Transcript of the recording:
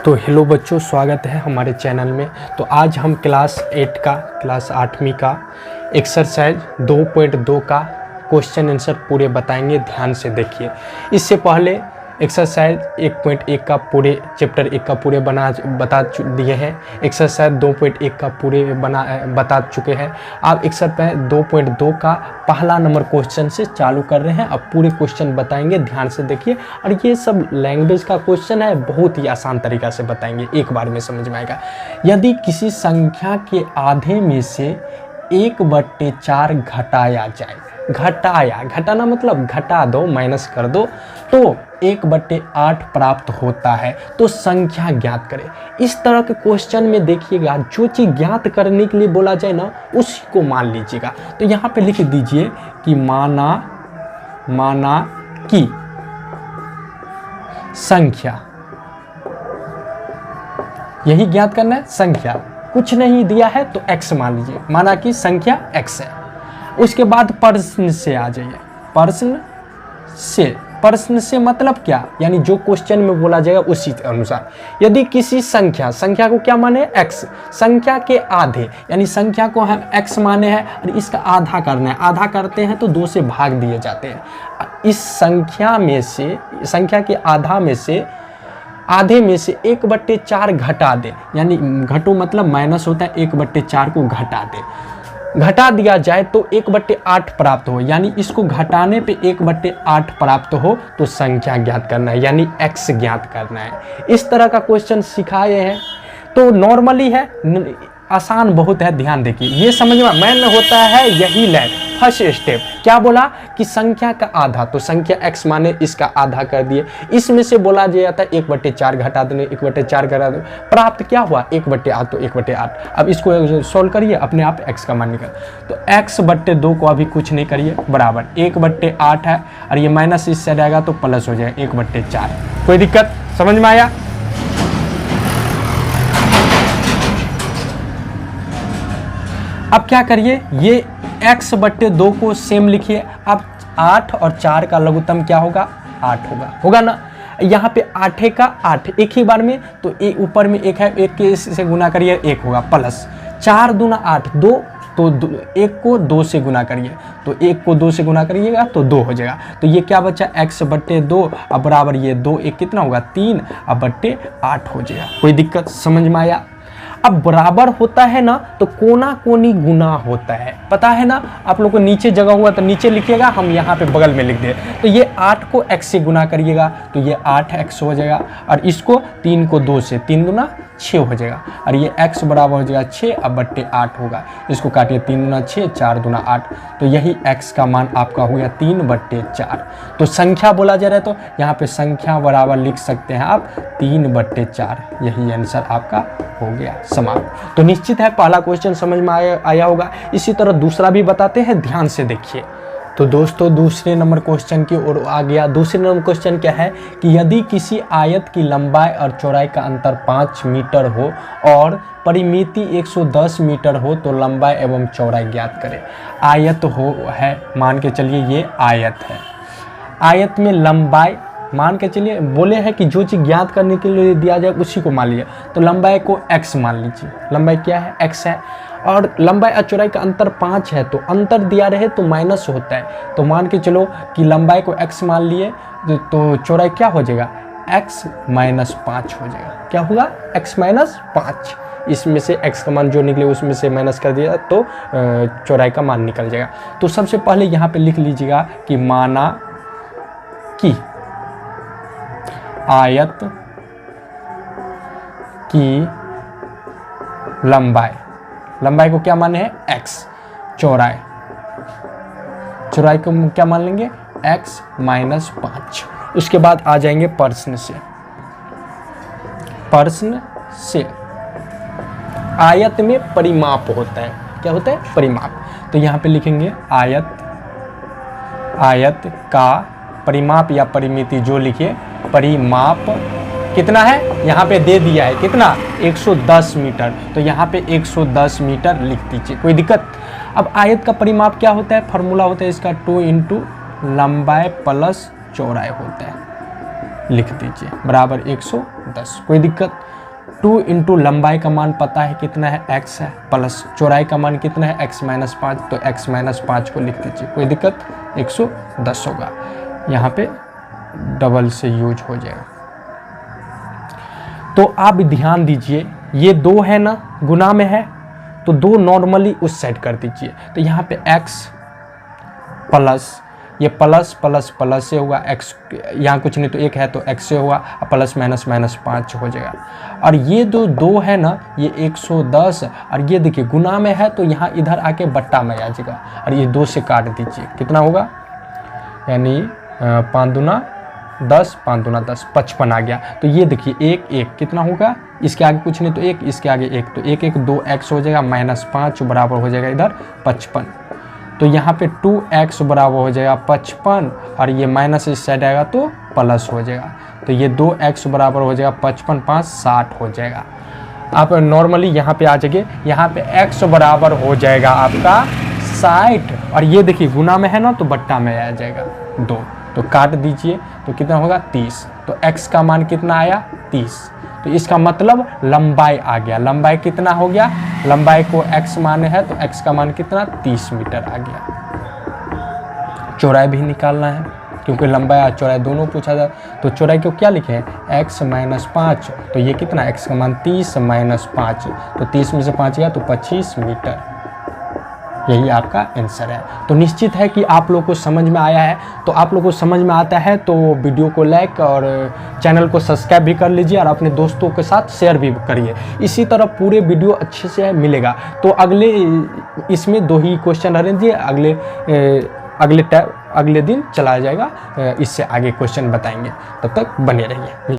तो हेलो बच्चों, स्वागत है हमारे चैनल में। तो आज हम क्लास 8वीं का एक्सरसाइज 2.2 का क्वेश्चन आंसर पूरे बताएंगे। ध्यान से देखिए। इससे पहले एक्सरसाइज 1.1 का पूरे चैप्टर 1 का पूरे बता दिए हैं। एक्सरसाइज 2.1 का पूरे बता चुके हैं। आप एक्सरसाइज 2.2 का पहला नंबर क्वेश्चन से चालू कर रहे हैं। अब पूरे क्वेश्चन बताएंगे, ध्यान से देखिए। और ये सब लैंग्वेज का क्वेश्चन है, बहुत ही आसान तरीका से बताएंगे, एक बार में समझ में आएगा। यदि किसी संख्या के आधे में से 1/4 घटाया जाए, घटाना मतलब घटा दो, माइनस कर दो, तो 1/8 प्राप्त होता है। तो संख्या ज्ञात करें। इस तरह के क्वेश्चन में देखिएगा, जो चीज़ ज्ञात करने के लिए बोला जाए ना, उसी को मान लीजिएगा। तो यहाँ पे लिख दीजिए कि माना कि संख्या, यही ज्ञात करना है। संख्या कुछ नहीं दिया है तो x मान लीजिए, माना कि संख्या x है। उसके बाद प्रश्न से आ जाइए। प्रश्न से मतलब क्या, यानी जो क्वेश्चन में बोला जाएगा उसी के अनुसार। यदि किसी संख्या को क्या माने, x, संख्या के आधे, यानी संख्या को हम x माने हैं और इसका आधा करना है। आधा करते हैं तो 2 से भाग दिए जाते हैं। इस संख्या के आधे में से 1/4 घटा दे, यानी घटो मतलब माइनस होता है, 1/4 को घटा दे। घटा दिया जाए तो 1/8 प्राप्त हो, यानी इसको घटाने पे 1/8 प्राप्त हो तो संख्या ज्ञात करना है, यानी x ज्ञात करना है। इस तरह का क्वेश्चन सिखाए हैं। तो नॉर्मली है, आसान बहुत है। ध्यान देखिए, ये समझ में मेन होता है यही लाइन। फर्स्ट स्टेप क्या बोला कि संख्या का आधा, तो संख्या x माने इसका आधा कर दिए। इसमें से बोला जाता है 1/4 घटा देने, 1/4 घटा दो, प्राप्त क्या हुआ 1/8, तो 1/8। अब इसको सोल्व करिए, अपने आप x का मान निकल। तो x/2 को अभी कुछ नहीं करिए, बराबर 1/8 है, और ये माइनस इससे जाएगा तो प्लस हो जाएगा 1/4। कोई दिक्कत समझ में आया? अब क्या करिए, ये x/2 को सेम लिखिए। अब 8 और 4 का लघुत्तम क्या होगा, 8 होगा ना। यहाँ पे 8 का 8 एक ही बार में, तो ऊपर में 1 है, 1 के से गुना करिए 1 होगा, प्लस 4 दूना 8, 2, तो 1 को 2 से गुना करिए, तो 1 को 2 से गुना करिएगा तो 2 हो जाएगा। तो ये क्या बचा, x/2, अब बराबर ये 2 1 कितना होगा 3, अब बट्टे 8 हो जाएगा। कोई दिक्कत समझ में आया? अब बराबर होता है ना तो कोना कोनी गुना होता है, पता है ना। आप लोग को नीचे जगह हुआ तो नीचे लिखिएगा, हम यहाँ पे बगल में लिख दे। तो ये 8 को x से गुना करिएगा तो ये 8x हो जाएगा, और इसको 3 को 2 से, 3 दूना 6 हो जाएगा, और ये x बराबर हो जाएगा 6, अब बट्टे 8 होगा। इसको काटिए, 3 दूना 6, 4 दूना 8, तो यही x का मान आपका हो गया 3/4। तो संख्या बोला जा रहा है तो यहाँ पे संख्या बराबर लिख सकते हैं आप 3/4। यही आंसर आपका हो गया समाप्त। तो निश्चित है पहला क्वेश्चन समझ में आया होगा। इसी तरह दूसरा भी बताते हैं, ध्यान से देखिए। तो दोस्तों दूसरे नंबर क्वेश्चन की ओर आ गया। दूसरे नंबर क्वेश्चन क्या है कि यदि किसी आयत की लंबाई और चौड़ाई का अंतर 5 मीटर हो और परिमिति 110 मीटर हो तो लंबाई एवं चौड़ाई ज्ञात करें। आयत है, मान के चलिए ये आयत है। आयत में लंबाई मान के चलिए, बोले हैं कि जो चीज़ ज्ञात करने के लिए दिया जाए उसी को मान लीजिए। तो लंबाई को x मान लीजिए, लंबाई क्या है, x है, और लंबाई और चौड़ाई का अंतर 5 है, तो अंतर दिया रहे तो माइनस होता है। तो मान के चलो कि लंबाई को x मान लिए तो चौड़ाई क्या हो जाएगा, x-5 हो जाएगा। क्या होगा, x-5। इसमें से x का मान जो निकले उसमें से माइनस कर दिया तो चौड़ाई का मान निकल जाएगा। तो सबसे पहले यहाँ पे लिख लीजिएगा कि माना कि आयत की लंबाई को क्या माने हैं, x, चौड़ाई को क्या मान लेंगे, x-5। उसके बाद आ जाएंगे प्रश्न से। आयत में परिमाप होता है, क्या होता है, परिमाप। तो यहाँ पे लिखेंगे आयत का परिमाप या परिमिति, जो लिखिए परिमाप कितना है, यहाँ पे दे दिया है कितना, 110 मीटर। तो यहाँ पे 110 मीटर लिख दीजिए, कोई दिक्कत। अब आयत का परिमाप क्या होता है, फार्मूला होता है इसका 2 × लंबाई प्लस चौड़ाई होता है। लिख दीजिए बराबर 110। कोई दिक्कत? 2 इंटू लंबाई का मान पता है कितना है, x है, प्लस चौड़ाई का मान कितना है, x माइनस 5, तो x माइनस 5 को लिख दीजिए। कोई दिक्कत? 110 होगा। यहाँ पे डबल से यूज हो जाएगा। तो आप ध्यान दीजिए, ये 2 है ना, गुना में है, तो 2 नॉर्मली उस साइड कर दीजिए। तो यहाँ पे x प्लस, ये प्लस प्लस प्लस से होगा, x यहाँ कुछ नहीं तो 1 है तो x से होगा, प्लस माइनस माइनस 5 हो जाएगा। और ये जो 2 है ना, ये 110, और ये देखिए गुना में है तो यहाँ इधर आके बट्टा में आ जाएगा, और ये 2 से काट दीजिए। कितना होगा? यानी 5 दूना 10, 5 दूना 10, 55 आ गया। तो ये देखिए 1 1 कितना होगा, इसके आगे कुछ नहीं तो 1, इसके आगे 1, तो 1 1 2x हो जाएगा, माइनस 5 बराबर हो जाएगा इधर 55। तो यहाँ पे 2x बराबर हो जाएगा 55, और ये माइनस इस साइड आएगा तो प्लस हो जाएगा। तो ये 2x बराबर हो जाएगा 55, 5 60 हो जाएगा। आप नॉर्मली यहाँ पे आ जाइए, यहाँ पे x बराबर हो जाएगा आपका 60, और ये देखिए गुना में है ना तो बट्टा में आ जाएगा 2, तो काट दीजिए। तो कितना होगा? 30। तो x का मान कितना आया? 30। तो इसका मतलब लंबाई आ गया। लंबाई कितना हो गया? लंबाई को x माने है तो x का मान कितना? 30 मीटर आ गया। चौड़ाई भी निकालना है क्योंकि लंबाई और चौड़ाई दोनों पूछा जाए। तो चौड़ाई को क्या लिखे हैं? x माइनस 5, तो ये कितना? x का मान 30 माइनस 5, तो 30 में से 5 गया तो 25 मीटर। यही आपका आंसर है। तो निश्चित है कि आप लोग को समझ में आया है। तो आप लोग को समझ में आता है तो वीडियो को लाइक और चैनल को सब्सक्राइब भी कर लीजिए, और अपने दोस्तों के साथ शेयर भी करिए। इसी तरह पूरे वीडियो अच्छे से मिलेगा। तो अगले इसमें 2 ही क्वेश्चन रहेंगे, अगले दिन चला जाएगा, इससे आगे क्वेश्चन बताएंगे। तब तक बने रहिए।